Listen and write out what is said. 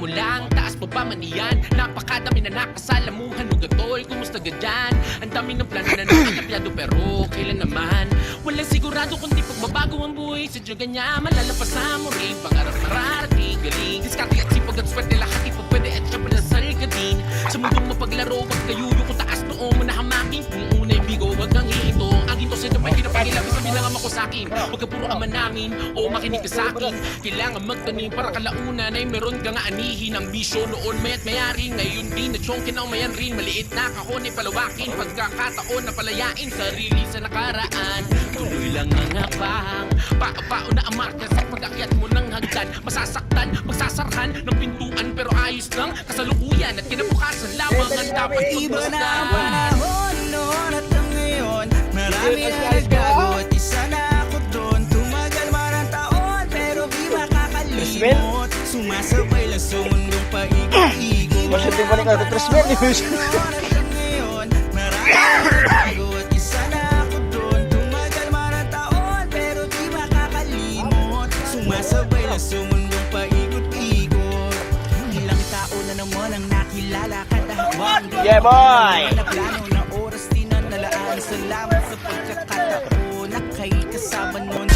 mo lang, taas pa ba man iyan? Napakadami na nakasalamuhan mo gatol, kumusta ka dyan? Ang dami ng plano na nakatabyado pero kailan naman? Walang sigurado kundi pagbabago ang buhay. Sadya ganyan, malalampasan mo rin pangarap mararating. Galing, diskarte at sipag at swerte, lahat ipagpwede at syempre nasal ka din. Sa mundong mapaglaro, wag kayuyo kung taas noong mo na hamakin. Kung una'y bigo, wag kang hihinto. Ang ginto sa damay, kinapagilabis na bilang ako sa'kin. Huwag ka puro ama namin, o makinig ka sa'kin. Kailangan magtanim para kalaunan ay meron ka nga anihin. Ang bisyo noon may at mayari, ngayon din na tiyong kinaumayan rin. Maliit na kahon ay palawakin, pagkakataon na palayain. Sarili sa nakaraan, tuloy lang ang habang pao na ang marka sa pag-akyat mo ng hagdan. Masasaktan, magsasarhan ng pintuan pero ayos lang. Kasalukuyan at kinabukasan lamang ang dapat Iba na ang pagmasdan. panahon noon at ang ngayon. Marami na nagbago at isa na ako doon. Tumagal man ang taon pero di makakalimot. Sumasabay lang sa mundong paikot-ikot. Masyadong balik ako, Trisbel. Marami na nagbago at isa na ako doon. Tumagal man ang taon pero di makakalimot. Sumasabay lang sa mundong paikot-ikot. Ilang tao na naman ang nakilala kada habang Yeah, boy! na plano na oras din ang nalaan. Salamat sa pagkakataon na kay kasama nun.